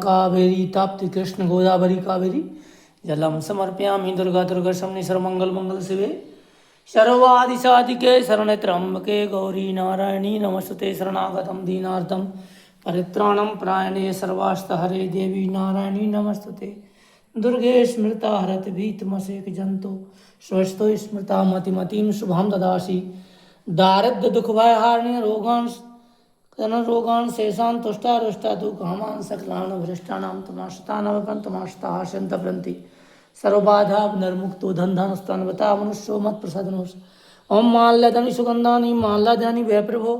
कावेरी ताप्ति कृष्ण गोदावरी कावेरी जलम समर्पयामि दुर्गा दुर्गा शमनि सर्वमंगल मंगल शिवे सर्वादि साधिके शरण्ये त्र्यंबके गौरी नारायणी नमस्तुते शरणागतं दीनार्तं परित्राणं परायणे सर्वास्त हरे देवी नारायणी नमस्तुते दुर्गे स्मृता हरति भीतमसेक जंतो स्वस्थो स्मृता मतिमतीं शुभां ददासि दारिद्र्य दुख भय हारिणी रोगान् रोगान् शेषान् तुष्टा रुष्टा तु कामान् सकलान् भ्रष्टानां तमाशतानवपन्तमाशताः सन्तप्रन्ति सर्वबाधा निर्मुक्तो धनधानस्तान्वता मनुष्यो मत्प्रसादनोस् ॐ माल्यदानि सुगन्धानि माल्यदानि वै प्रभो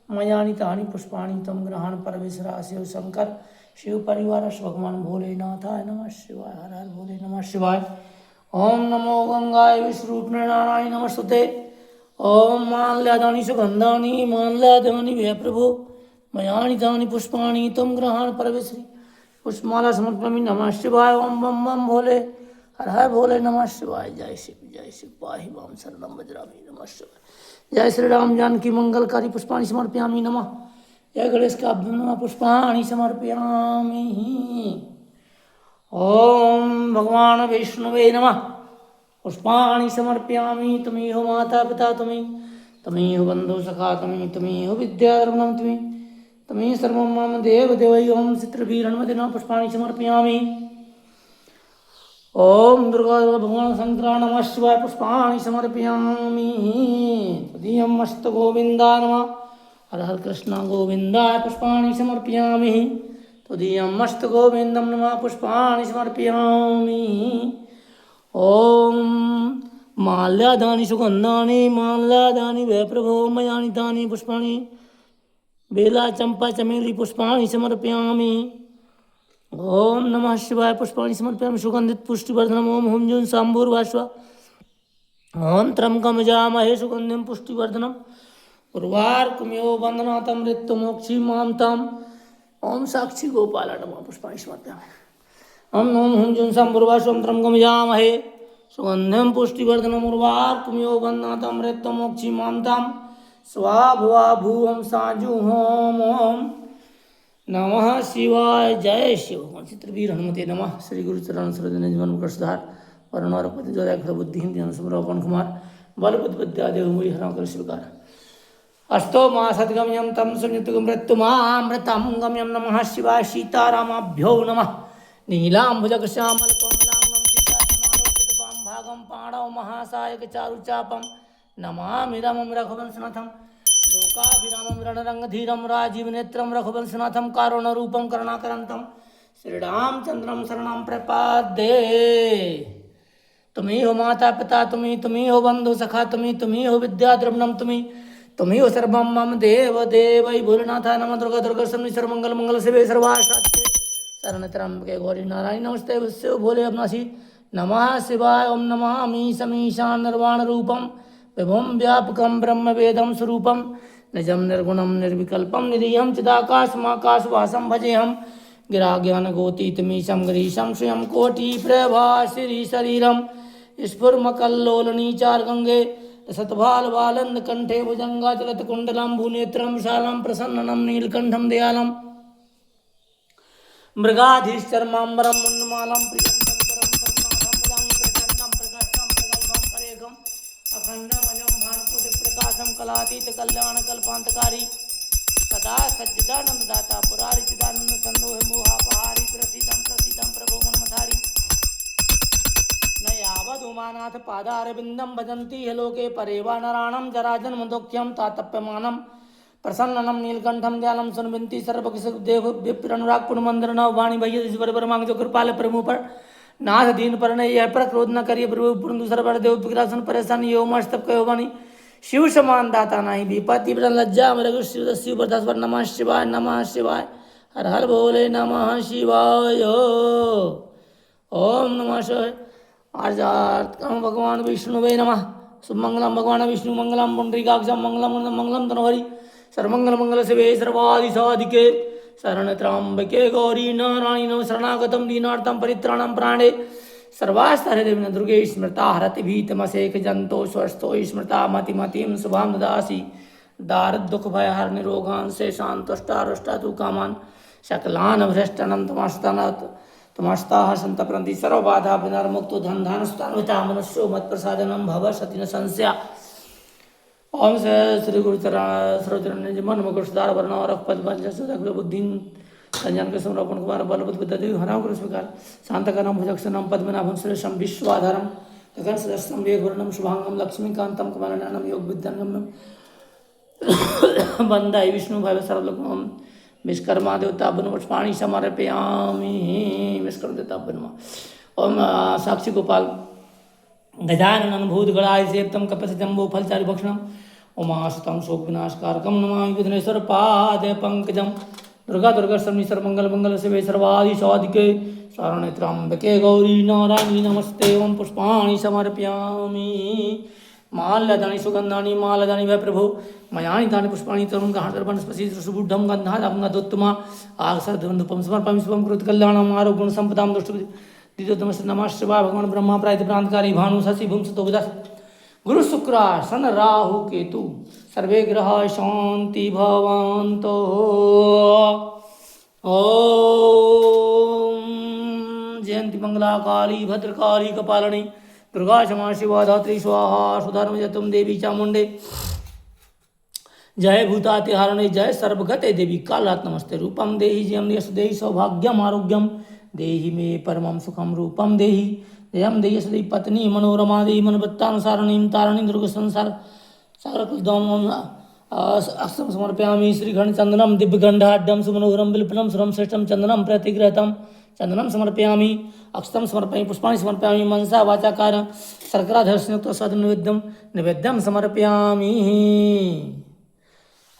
मयानि तानि पुष्पाणि तं ग्रहाण परमेश्वरा शिव शंकर शिव परिवार भगवान भोलेनाथाय नमः शिवाय हर हर भोले नमः शिवाय ओम नमो गंगाय विश्वरूपिणे नारायण नमस्तुते ओम माल्यादानि सुगंधानि माल्यादानि वै प्रभो मयानि तानि पुष्पाणि तं ग्रहाण परमेश्वरी पुष्पमाला समर्पयामि नमः शिवाय ओम बम बम भोले हर हर भोले नमः शिवाय जय शिव पाहि मां शरणं भजामि नमः शिवाय जय श्री राम जानकी मंगलकारी पुष्पाणि समर्पयामि नमः जय गणेश काभ्यं नमः पुष्पाणि समर्पयामि ओम भगवान वैष्णवे नमः पुष्पाणि समर्पयामि त्वमेव माता पिता त्वमेव बन्धु सखा त्वमेव विद्याधर्मं त्वमेव सर्वं मम देव देवैवं चित्रवीरणमते नमः पुष्पाणि समर्पयामि ओम दुर्गा भगवान शंकरा नमः शिवाय पुष्पाणि समर्पयामि तदीयं मस्त गोविंदा नमः हर हर कृष्ण गोविंदाय पुष्पाणि समर्पयामि तदीयं मस्त गोविंदं नमः पुष्पाणि समर्पयामि ओम माल्यादानि सुगंधानि माल्यादानि वै प्रभो मयानि तानि पुष्पाणि बेला चंपा चमेली पुष्पाणि समर्पयामि ओम नमः शिवाय पुष्पाणि समर्पयामि सुगंधित पुष्टिवर्धनम् ओम हुं जुं शाम्भुर्भास्व ओम त्र्यंबकं यजामहे सुगंधिं पुष्टिवर्धनम् उर्वारुकमिव बन्धनातं मृत्युमोक्षी मां ताम् ओम साक्षी गोपाल नमः पुष्पाणि समर्पयामि ओम ओम हुं जुं शाम्भुर्भास्व त्र्यंबकं यजामहे सुगंधिं पुष्टिवर्धनम् उर्वारुकमिव बन्धनातं मृत्युमोक्षी मां ताम् स्वाभुवा भुवं साजुहोम ओम नमः शिवाय जय शिव भगवान चित्रवीर हनुमते नमः श्री गुरु चरण सरोज जीवन कृष्णधार वरुणारपति जोदय खर बुद्धि ध्यान समर्पण कुमार बलबुद्ध विद्या देव मुनि हरा कर स्वीकार अस्तो मा सद्गम्यं तम संयुतगम मृत्युमामृतं गम्यं नमः शिवाय सीतारामाभ्यो नमः नीलांबुजग श्यामल कोमलांगं सीतासमालोकितपां भागं पाणौ महासायक चारुचापं नमामि रामं रघुवंशनाथं लोकाभिरामं रणरंगधीरं राजीवनेत्रं रघुवंशनाथं कारुणरूपं करुणाकरन्तं श्रीरामचन्द्रं शरणं प्रपद्ये तुम्हें हो माता पिता तुम्हें हो बंधु सखा तुम्हें हो विद्याद्रविणं तुम्हें हो सर्वं मम देव देवै भोलेनाथाय नमः दुर्गा दुर्गा शमनि सर्वमंगल मंगल शिवे सर्वासाधिके शरण्ये त्र्यंबके गौरी नारायणी नमस्ते विश्व भोले अविनाशी नमः शिवाय ओम नमामि समीशान निर्वाण रूपम विभुं व्यापकं ब्रह्म वेदं स्वरूपं निजं निर्गुणं निर्विकल्पं निरीहं चिदाकाशमाकाशवासं भजेऽहं गिराज्ञानगोतीतमीशं गिरीशं श्रियं कोटिप्रभा श्रीशरीरं स्फुरमकल्लोलनीचार्गङ्गे सत्भालबालन्दकण्ठे भुजङ्गाचलत्कुण्डलं भूनेत्रं विशालं प्रसन्नं नीलकण्ठं दयालं मृगाधीश्चर्माम्बरं मुण्डमालं प्रियं शङ्करं पद्मासं भजामि प्रचण्डं प्रकर्षं प्रगल्भं परेखम् अखण्डमजं भानुकोटिप्रकाशं कलातीतकल्याणकल्पान्तकारी सदा सज्जिदानन्ददाता पुरारि चिदानन्द सन्दोह मोहापहारि प्रसीदं प्रभो मन्मथारि न यावदुमानाथ पादारविन्दं भजन्ति ह्य लोके परेवा नराणां जराजन्मदुःख्यं तातप्यमानं प्रसन्नं नीलकण्ठं दयालं सुनविन्ति सर्वकिशदेव विप्रनुरागपुरमंदिरनव वाणी भैया मांग जो कृपाल प्रभु पर नाथ दीन पर यह पर क्रोध न करिए प्रभु पुरंदु सर्वर देव विग्रासन परेशान यो मस्तक कहो वाणी शिव समान दाता नहीं विपत्ति पर लज्जा मेरे शिव शिव प्रदास पर नमः शिवाय हर हर भोले नमः शिवाय ओम नमः शिवाय आर्जार्थ भगवान विष्णुवे नमः सुमंगलम भगवान विष्णु मंगलम पुंडरीकाक्षम मंगलम मंगलम तनोहरि सर्वमंगल मंगल शिवे सर्वादि साधिके शरण त्र्यंबके गौरी नारायण शरणागतं दीनार्थं परित्राणं प्राणे सर्वास्तरे देवी दुर्गे स्मृता हरति भीतमसेक जंतो स्वस्थो स्मृता मतिमतीं शुभां ददासि दारिद्र्य दुख भय हर निरोगान् शेषान् तुष्टा रुष्टा तु कामान् सकलान भ्रष्टनं तमस्ताः संतप्रन्ति सर्वबाधा विनर्मुक्तो धन धानस्तान्विता मनुष्यो मत्प्रसादनं भव सति न संशया। ओम से श्री गुरु चरण सर्वचरण मन मकुर सुधार वर्ण और पद पंच सुधर बुद्धि संजन के समर्पण कुमार बलबुद्ध बुद्धि हराम गुरु स्वीकार शांत करम भुजक्षणम पद्मनाभम सुरेशम विश्वाधारम गगन सदस्यम वेघूर्णम शुभांगम लक्ष्मीकांतम कुमारनानम योग विद्यानगम्यम वंदे विष्णु भव सर्वलोकम विश्वकर्मा देवता पुष्पाणि समर्पयामि। विश्वकर्मा देवता बनवा ओम साक्षी गोपाल गजानन भूतगणाय सेवितं कपसिजम्बो फलचारि भक्षणम् उमासुतं शोक विनाशकारकं नमामि विघ्नेश्वर पाद पंकजं दुर्गा दुर्गा सर्वेश्वर मंगल मंगल शिवे सर्वादि साधिके शरण्ये त्र्यंबके गौरी नारायणी नमस्ते। ओम पुष्पाणि समर्पयामि माल्यदानि सुगंधानि माल्यदानि वै प्रभो मयानि तानि पुष्पाणि तरुण गहनदर्पणस्पशि सुबुद्धं गन्धादं गदोत्तमा आसर्धवन्दुपं समर्पयामि शुभं कृत कल्याणं आरोग्यं संपदां दुष्ट द्वितीयोत्तमस्य नमः शिवाय भगवान ब्रह्मा प्रायति प्रांतकारी भानु शशि भूमसुतो विदा गुरु शुक्र शन राहु केतु सर्वे ग्रह शांति भवन्तु। ओम जयंती मंगला काली भद्रकाली कपालिनी दुर्गा क्षमा शिवा धात्री स्वाहा सुधर्मजतुम देवी चामुंडे जय भूतातिहारणे जय सर्वगते देवी कालात् नमस्ते। रूपम देहि जयम यश देहि सौभाग्यम आरोग्यम देहि मे परमं सुखम रूपम देहि जयम देहि सदी पत्नी मनोरमा देहि मनवृत्तानुसारणीं तारणीं दुर्ग संसार सागरकुलदम अक्षम समर्पयामि श्रीखंड चंदनम दिव्यगंधाढ्यम सुमनोहरम बिल्पलम सुरम श्रेष्ठम चंदनम प्रतिगृहतम चंदनम समर्पयामि अक्षतम समर्पयामि पुष्पाणि समर्पयामि मनसा वाचाकार शर्कराधर्षणयुक्त सद्नैवेद्यम नैवेद्यम समर्पयामि।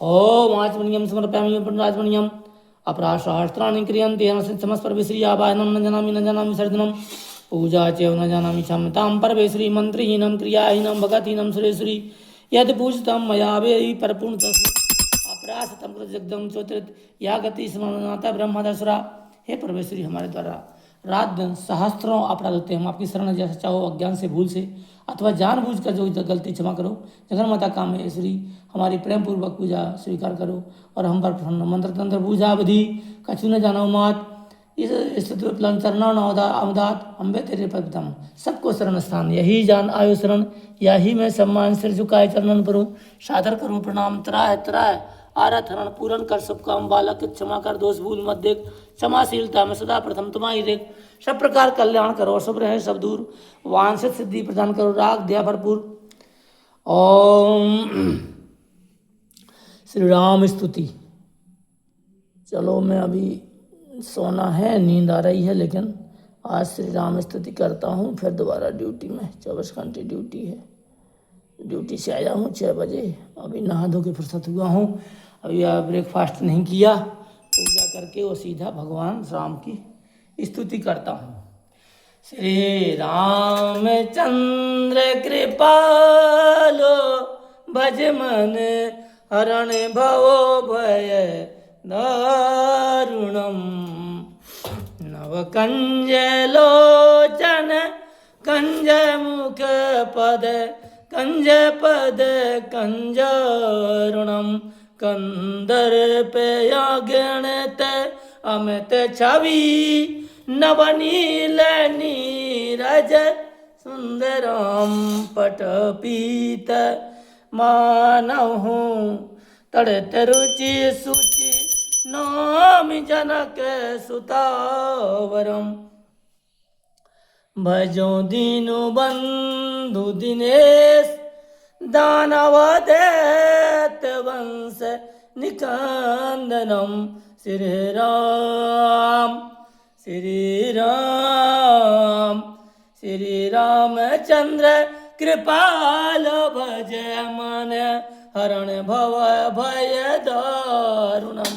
ओम आचमनीयम समर्पयामि राजमणीयम अपराशास्त्राणि क्रियन्ते समस्पर्वेश्वरी आवाहनं न जानामि सर्जनं पूजा च न जानामि क्षमतां परमेश्वरी मंत्रहीनं क्रियाहीनं भगतहीनं सुरेश्वरी यद पूजितं मया वे परिपूर्ण अपराशतं जगदम चोत्रित या गति स्मरणाता ब्रह्मदसुरा। हे परमेश्वरी हमारे द्वारा रात दिन सहस्त्रों अपराध होते हैं, हम आपकी शरण जैसा चाहो अज्ञान से भूल से अथवा जानबूझकर जो गलती क्षमा करो। जगन माता कामेश्वरी हमारी प्रेम पूर्वक पूजा स्वीकार करो और हम पर प्रसन्न मंत्र तंत्र पूजा विधि कछु न जानो मात इस चरणा अवदात अम्बे तेरे पवित्रम सबको शरण स्थान यही जान आयो शरण यही मैं सम्मान सिर झुकाए चरणन पर सादर करूं प्रणाम त्राय त्राय आरत हरण पूर्ण कर सब काम बालक क्षमा कर दोष भूल मत देख क्षमाशीलता में सदा प्रथम तुम्हारी देख सब प्रकार कल्याण करो शुभ रहे सब दूर वांछित सिद्धि प्रदान करो राग दया भरपूर। ओम श्री राम स्तुति। चलो मैं अभी सोना है नींद आ रही है लेकिन आज श्री राम स्तुति करता हूँ फिर दोबारा ड्यूटी में 24 घंटे ड्यूटी है। ड्यूटी से आया हूँ 6 बजे अभी नहा धो के फुर्सत हुआ हूँ अभी ब्रेकफास्ट नहीं किया पूजा करके वो सीधा भगवान राम की स्तुति करता हूँ। श्री रामचंद्र कृपालो भज मन हरण भवो भय दारुणम नव कंज लोचन कंज मुख पद कंजरुणम कंदर्पया गणत अमित छवि नवनील नीरज सुंदरम पटपीत मानहु तड़त रुचि सुचि नामि जनक सुतावरम भजो दीनु बंधु दिनेश दानव दैत वंश निकंदनम श्री राम श्री रामचंद्र कृपाल भज मन हरण भव भय दारुणम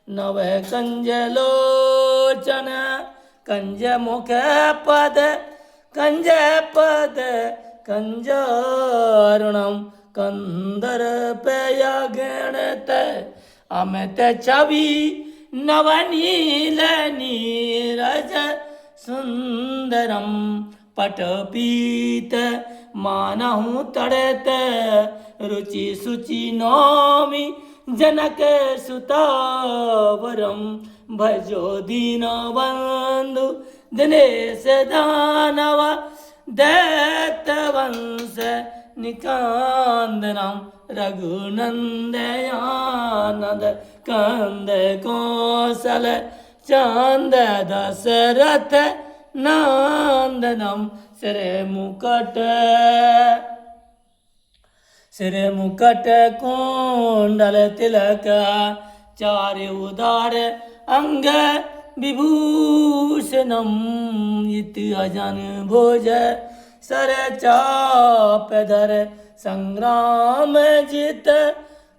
नव कंज लोचन कंज मुख पद कंजरुणम कंदर्पय गणत अमित छवि नवनील नीरज सुंदरम पटपीत मानहु तड़त रुचि सुचि नौमि जनक सुतावरम भजो दीनो बंधु दिनेश दानव दैत वंश निकांदनम रघुनंदयानंद कंद कौशल चांद दशरथ नंदनम सिर मुकट कुंडल तिलक चारि उदार अंग विभूषणम इति अजन भोज सर चापधर संग्राम जित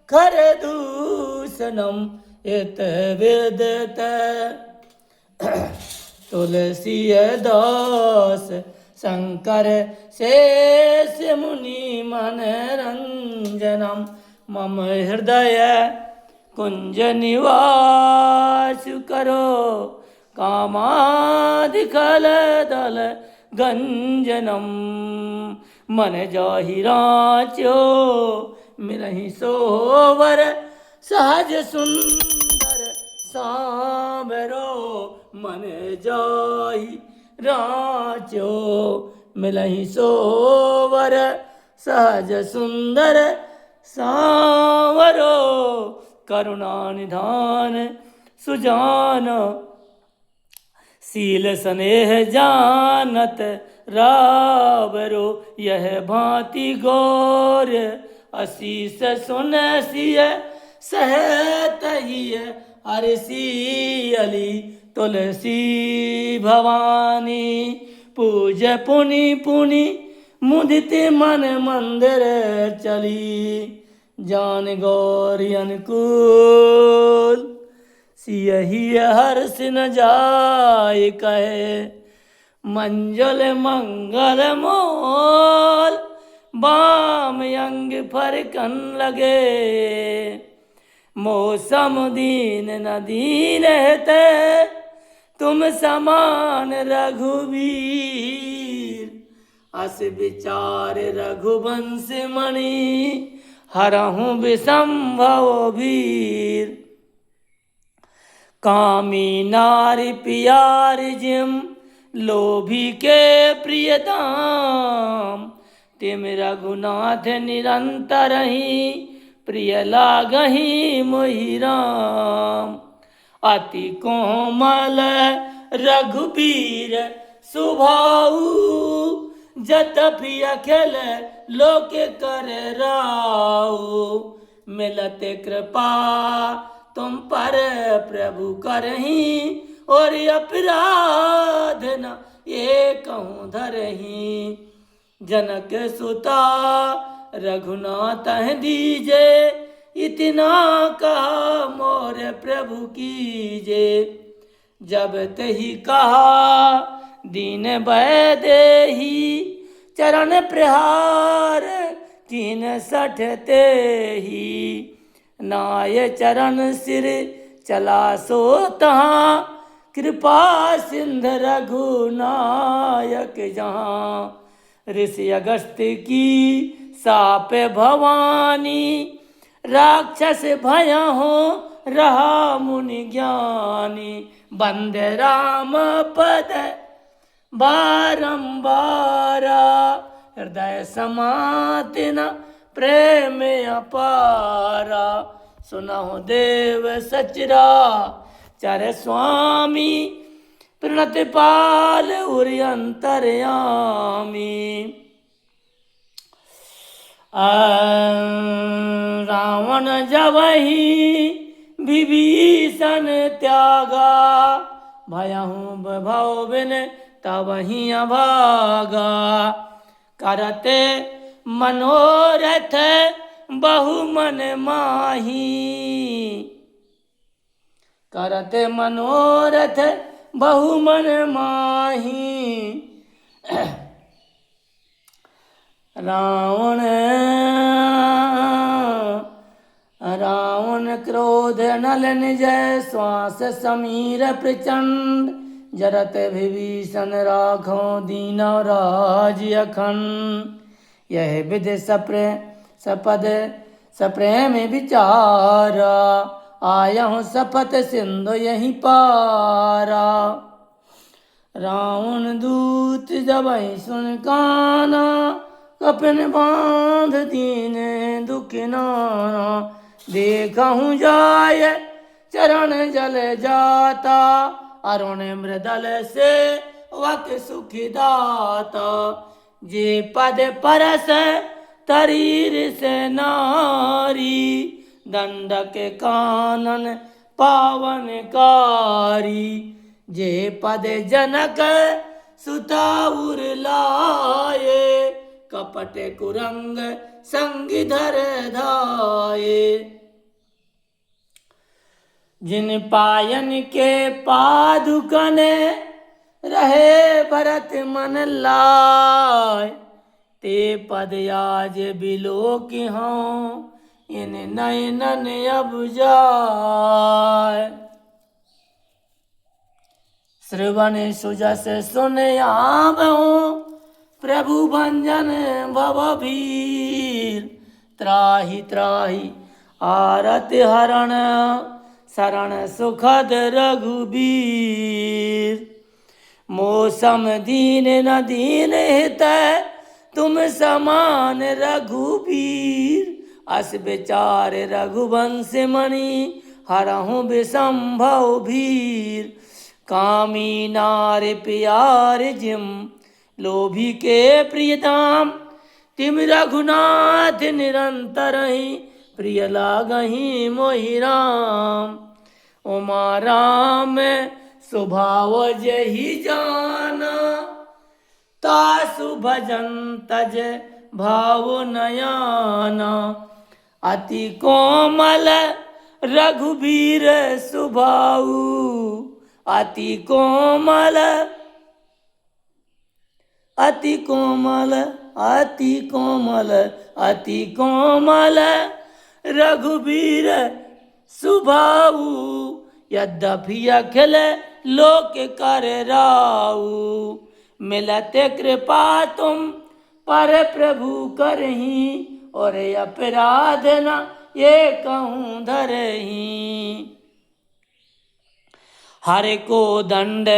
खर दूषणम इत वेदत तुलसी दास शंकर शेष मुनि मन रंजनम मम हृदय कुंज निवास करो कामादिकल दल गंजनम मन जाहि राच्यो मिलहि सोवर सहज सुंदर सांवरो मन जाहि राच्यो मिलहि सोवर सहज सुंदर सांवरो करुणा निधान सुजान शील स्नेह जानत रावरो यह भांति गौर असीस सुन सिय सहत ही हरसी अली तुलसी भवानी पूज पुनि पुनि मुदित मन मंदिर चली जान गौरी अनुकूल सियहि हर्ष न जाय कहे मंजल मंगल मोल बाम अंग फरकन लगे मौसम दीन न दीन है तुम समान रघुवीर अस विचार रघुवंश मणि हरहु विसंभव वीर कामी नारी प्यारी जिम लोभी के प्रियतम तिम रघुनाथ निरंतर ही प्रिय लागहि मोहि राम अति कोमल रघुबीर सुभाऊ जतपि अखिल लोक कर राऊ मिलते कृपा तुम पर प्रभु करही और अपराध न ये कहूँ धरही जनक सुता रघुनाथ दीजे इतना कहा मोर प्रभु कीजे जब तही कहा दीन बैदेही चरण प्रहार कीन सठते ही नाय चरण सिर चला सो तहाँ कृपा सिंध रघुनायक जहाँ ऋषि अगस्त की साप भवानी राक्षस भय हो रहा मुनि ज्ञानी बंदे राम पद बारंबारा हृदय समाति न प्रेम अपारा सुनहु देव सचरा चर स्वामी प्रणत पाल उरि अंतर्यामी रावण जबहि विभीषण त्यागा भयहु भव बिन तबहि अभागा करते मनोरथ बहु मन माही करते मनोरथ बहु मन माही रावण क्रोध नल निज श्वास समीर प्रचंड जरत विभीषण राघो दीन राज अखंड यह विध सपद सप्रेम विचारा आया हूँ सपत सिंधु यहीं पारा। रावण दूत जब सुन काना, कपिन बांध दीन दुख नाना। देखा हूँ जाय चरण जल जाता, अरुण मृदल से वक सुखी दाता। जे पद परस तरीर से नारी, दंडक कानन पावनकारी। जे पद जनक सुताउर लाए, कपट कुरंग संगिधर धाये। जिन पायन के पादुकन रहे भरत मन लाय, ते पद आज बिलो की हूँ इन नयनन अब जाय। श्रवण सुजस सुन आवहूँ, प्रभु भंजन भवभीर। त्राहि त्राहि आरत हरण, शरण सुखद रघुबीर। मौसम दीन न दीन हित, तुम समान रघुबीर। अस विचार रघुवंश मणि, हरहु विसंभव भीर। कामी नार प्यार जिम, लोभी के प्रियताम। तिम रघुनाथ निरंतर ही, प्रिय लागहि मोहि राम। उमा राम स्वभाव जहि जाना, तासु भजन तज भाव नयाना। अति कोमल रघुबीर सुभाऊ, अति कोमल अति कोमल अति कोमल अति कोमल रघुबीर सुभाऊ। यद्यपि अखिल लोक कर राऊ, मिलते कृपा तुम पर प्रभु करही। और अपराध न ये कहूँ धरही। हर को दंड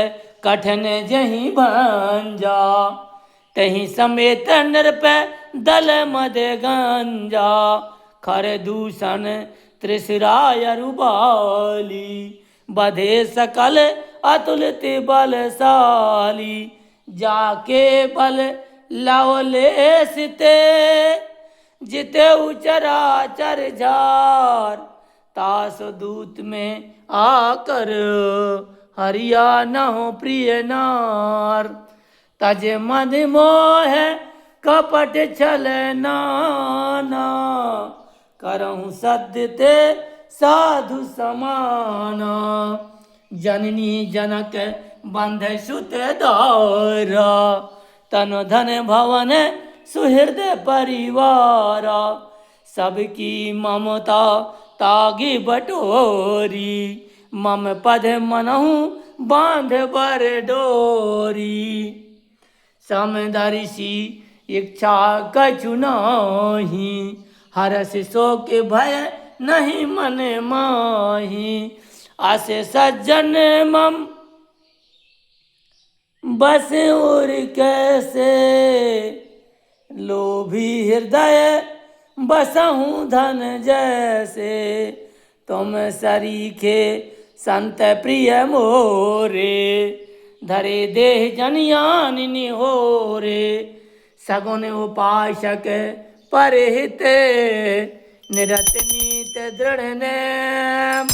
कठिन जहीं भंजा, तहीं समेत नृप दल मद गंजा। खर दूषण त्रिशिराय रुबाली, बधे सकल अतुलित बलशाली। जाके बल लवलेसिते, जिते उचराचर झार। तास दूत में आकर, हरिया न हो प्रिय नार। तज मद मोह कपट छल नाना, करहु सद्य ते साधु समाना। जननी जनक बंध सुत दारा, तन धन भवन सुहृदय परिवारा। सबकी ममता तागी बटोरी, मम पद मनहु बांध बर डोरी। समदर्शी इच्छा कछु नाही, हरस शोक भय नहीं मन माही। आस सज्जन मम बस और कैसे, लोभी हृदय बसहूँ धन जैसे। तुम सरीखे संत प्रिय मोरे, धरे देह जनियान निहोरे। सगुन उपासक परहित, निरत नीत दृढ़ नेम।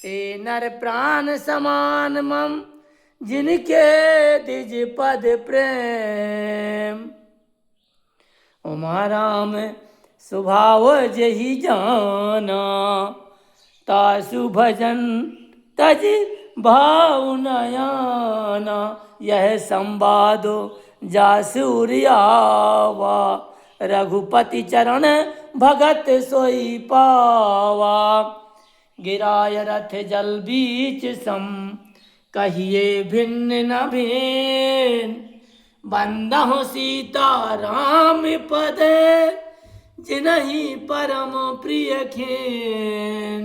ते नर प्राण समान मम, जिनके द्विज पद प्रेम। उमा राम स्वभाव जहि जाना, तासु भजन तज भाव नयाना। यह संवाद जासूरियावा, रघुपति चरण भगत सोई पावा। गिराय रथ जल बीच सम, कहिए भिन्न न भिन्न। बंदहु सीता राम पद, जिनहि परम प्रिय खेन।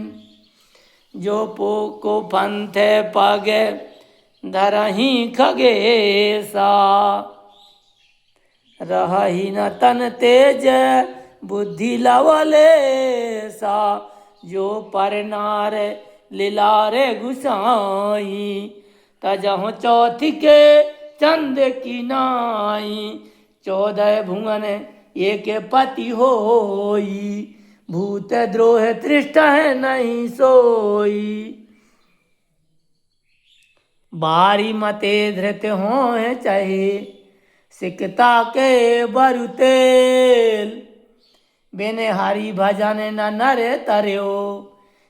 जो पोको पंथ पागे धरही खगेसा, रही न तन तेज बुद्धि लवले सा, जो पर नार लीलारे गुसाई, तजहु चौथी के चंद की नाई, 14 भुवन एक पति होई, भूत द्रोह तृष्ट है नहीं सोई, बारी मते धृत हो चाहे सिकता के बरुतेल, बिन हरि भजन न नर तरयो,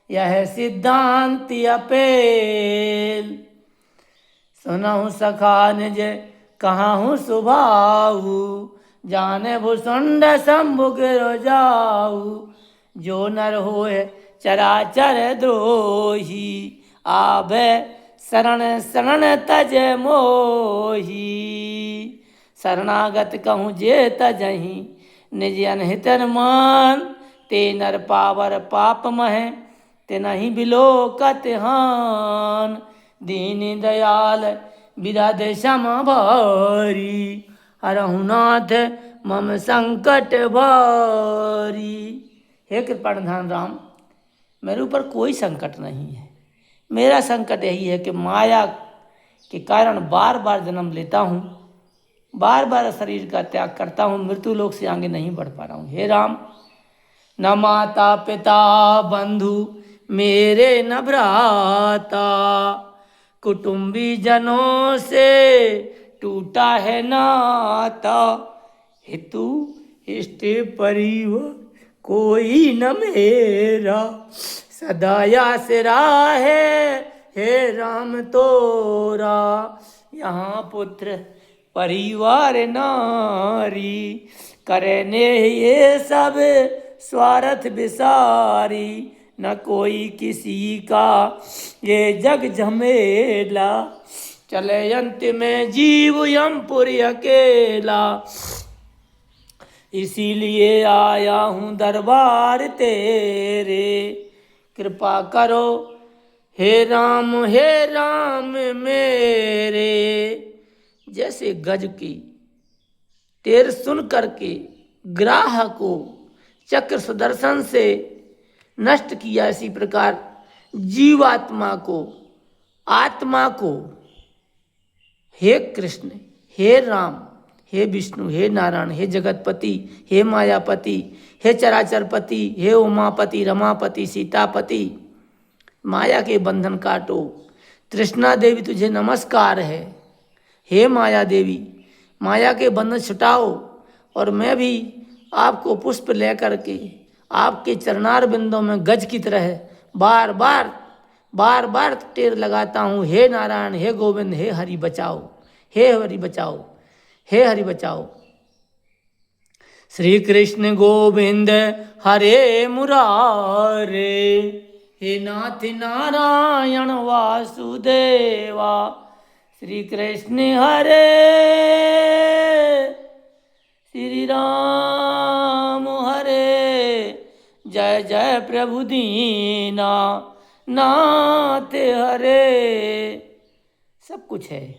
यह सिद्धांत अपेल, सुनहु सखा निज कहाहु सुभाऊ, जाने भुसुंड शंभु गिर जाऊ, जो नर होए चराचर द्रोही, आवे शरण शरण तज मोही, शरणागत कहूँ जे तजही, निज अनहित मान, ते नर पावर पाप मह, ते नहीं बिलोकत हान, दीन दयाल विरद सम भारी, हरहुनाथ मम संकट भारी। हे कृपानिधान राम, मेरे ऊपर कोई संकट नहीं है। मेरा संकट यही है कि माया के कारण बार बार जन्म लेता हूँ, बार बार शरीर का त्याग करता हूँ, मृत्यु लोक से आगे नहीं बढ़ पा रहा हूँ। हे राम, न माता पिता बंधु मेरे न भ्राता, कुटुंबी जनों से टूटा है नाता, हेतु इष्ट परिवार कोई न मेरा, सदाया सिरा हे राम तोरा, यहाँ पुत्र परिवार नारी, करने ये सब स्वार्थ विसारी, न कोई किसी का ये जग झमेला, चले अंत में जीव यमपुरी अकेला, इसीलिए आया हूँ दरबार तेरे, कृपा करो हे राम मेरे। जैसे गज की टेर सुन करके ग्राह को चक्र सुदर्शन से नष्ट किया, इसी प्रकार जीवात्मा को, आत्मा को हे कृष्ण, हे राम, हे विष्णु, हे नारायण, हे जगतपति, हे मायापति, हे चराचरपति, हे उमापति, रमापति, सीतापति, माया के बंधन काटो। तृष्णा देवी तुझे नमस्कार है। हे माया देवी, माया के बंधन छुटाओ, और मैं भी आपको पुष्प लेकर के आपके चरणार बिंदों में गज की तरह बार बार टेर लगाता हूँ। हे नारायण, हे गोविंद, हे हरि बचाओ, हे हरि बचाओ, हे हरि बचाओ। श्री कृष्ण गोविंद हरे मुरारे, हे नाथ नारायण वासुदेवा। श्री कृष्ण हरे, श्री राम हरे, जय जय प्रभु दीना नाथ हरे। सब कुछ है।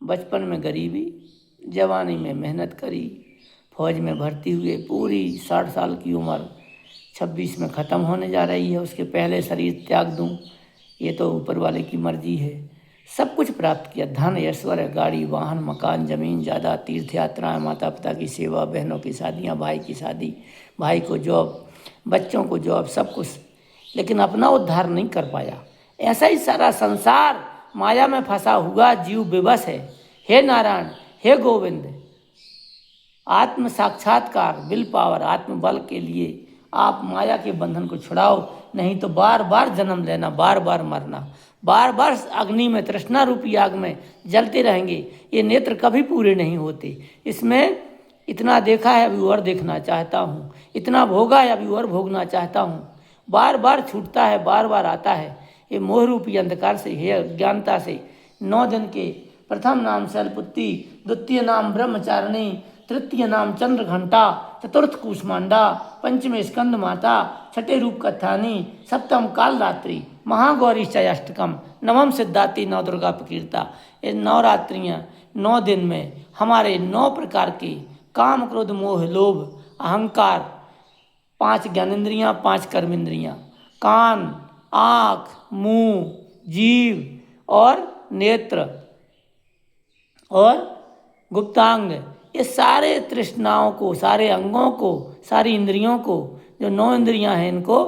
बचपन में गरीबी, जवानी में मेहनत करी, फौज में भर्ती हुए, पूरी 60 साल की उम्र 26 में ख़त्म होने जा रही है, उसके पहले शरीर त्याग दूं, ये तो ऊपर वाले की मर्जी है। सब कुछ प्राप्त किया, धन ऐश्वर्य, गाड़ी वाहन, मकान, ज़मीन ज़्यादा, तीर्थ यात्राएँ, माता पिता की सेवा, बहनों की शादियाँ, भाई की शादी, भाई को जॉब, बच्चों को जॉब, सब कुछ, लेकिन अपना उद्धार नहीं कर पाया। ऐसा ही सारा संसार माया में फंसा हुआ जीव विवश है। हे नारायण, हे गोविंद, आत्म साक्षात्कार, विल पावर, आत्म बल के लिए आप माया के बंधन को छुड़ाओ, नहीं तो बार बार जन्म लेना, बार बार मरना, बार बार अग्नि में, तृष्णा रूपी आग में जलते रहेंगे। ये नेत्र कभी पूरे नहीं होते। इसमें इतना देखा है, अभी और देखना चाहता हूँ, इतना भोगा है, अभी और भोगना चाहता हूँ। बार बार छूटता है, बार बार आता है। ये मोह रूपी अंधकार से, हे अज्ञानता से। 9 दिन के प्रथम नाम शैलपुत्री, द्वितीय नाम ब्रह्मचारिणी, तृतीय नाम चंद्र घंटा, चतुर्थ कूष्मांडा, पंचम स्कंद माता, छठे रूप कथानी सप्तम काल रात्रि महागौरी चयाष्टकम नवम सिद्धाति नौ दुर्गा प्रकीर्ता। ये नवरात्रियाँ 9 दिन में हमारे 9 प्रकार के काम क्रोध मोह लोभ अहंकार, 5 ज्ञानेंद्रियाँ, 5 कर्मेंद्रियाँ, कान, आँख, मुंह, जीव और नेत्र और गुप्तांग, ये सारे तृष्णाओं को, सारे अंगों को, सारी इंद्रियों को, जो 9 इंद्रियां हैं, इनको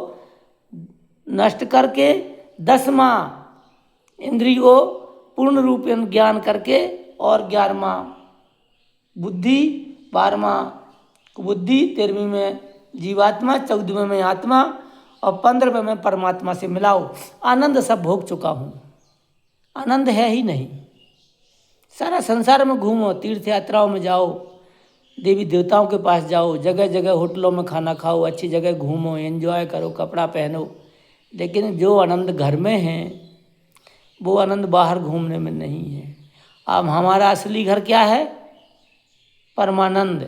नष्ट करके 10वां इंद्रिय को पूर्ण रूप ज्ञान करके और 11वां बुद्धि, 12वां बुद्धि, 13वीं में जीवात्मा, 14वें में आत्मा और 15वें में परमात्मा से मिलाओ। आनंद सब भोग चुका हूँ, आनंद है ही नहीं। सारा संसार में घूमो, तीर्थ यात्राओं में जाओ, देवी देवताओं के पास जाओ, जगह जगह होटलों में खाना खाओ, अच्छी जगह घूमो, एंजॉय करो, कपड़ा पहनो, लेकिन जो आनंद घर में है वो आनंद बाहर घूमने में नहीं है। अब हमारा असली घर क्या है? परमानंद,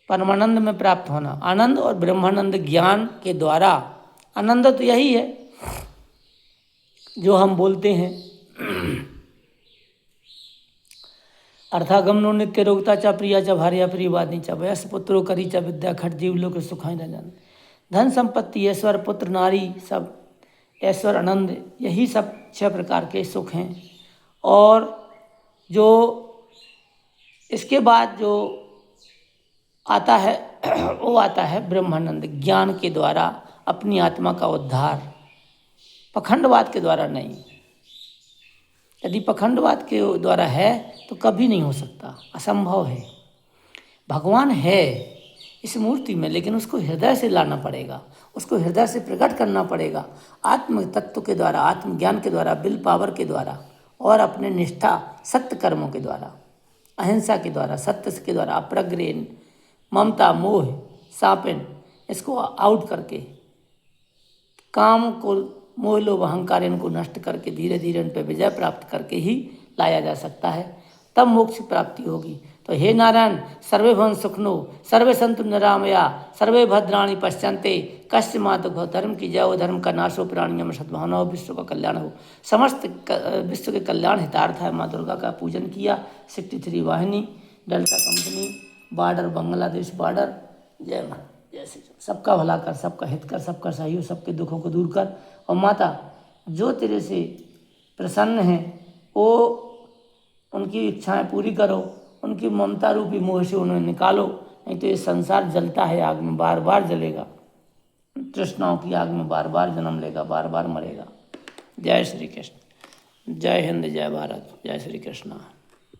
परमानंद में प्राप्त होना, आनंद और ब्रह्मानंद ज्ञान के द्वारा। आनंद तो यही है जो हम बोलते हैं। अर्थागमनो नित्य रोगता च प्रिया च भार्या प्रियवादिनी च वयस पुत्रो करी च विद्या खट जीव लोक सुखाई न जान। धन संपत्ति ऐश्वर पुत्र नारी सब ऐश्वर आनंद, यही सब 6 प्रकार के सुख हैं। और जो इसके बाद जो आता है वो आता है ब्रह्मानंद, ज्ञान के द्वारा अपनी आत्मा का उद्धार, पखंडवाद के द्वारा नहीं। यदि पखंडवाद के द्वारा है तो कभी नहीं हो सकता, असंभव है। भगवान है इस मूर्ति में, लेकिन उसको हृदय से लाना पड़ेगा, उसको हृदय से प्रकट करना पड़ेगा, आत्म तत्व के द्वारा, आत्मज्ञान के द्वारा, विल पावर के द्वारा और अपने निष्ठा सत्य कर्मों के द्वारा, अहिंसा के द्वारा, सत्य के द्वारा, अप्रग्रेन, ममता, मोह, सापिन, इसको आउट करके काम को, मोह लोभ अहंकार इनको नष्ट करके धीरे धीरे इन पर विजय प्राप्त करके ही लाया जा सकता है, तब मोक्ष प्राप्ति होगी। तो हे नारायण, सर्वे भवन सुखनो, सर्वे संतु निरामया, सर्वे भद्राणि पश्यन्ते, कश्च मात धर्म की जय हो, धर्म का नाश हो, प्राणियों सद्भावना हो, विश्व का कल्याण हो। समस्त विश्व के कल्याण हितार्थ है। माँ दुर्गा का पूजन किया। 63 वाहिनी, delta company, border Bangladesh border. जय माता, जय श्री राम। सबका भला कर, सबका हित कर, सबका सही हो, सबके दुखों को दूर कर। और माता जो तेरे से प्रसन्न हैं वो उनकी इच्छाएं पूरी करो, उनकी ममता रूपी मोह से उन्हें निकालो, नहीं तो ये संसार जलता है आग में, बार बार जलेगा, तृष्णाओं की आग में बार बार जन्म लेगा, बार बार मरेगा। जय श्री कृष्ण, जय हिंद, जय भारत, जय श्री कृष्ण।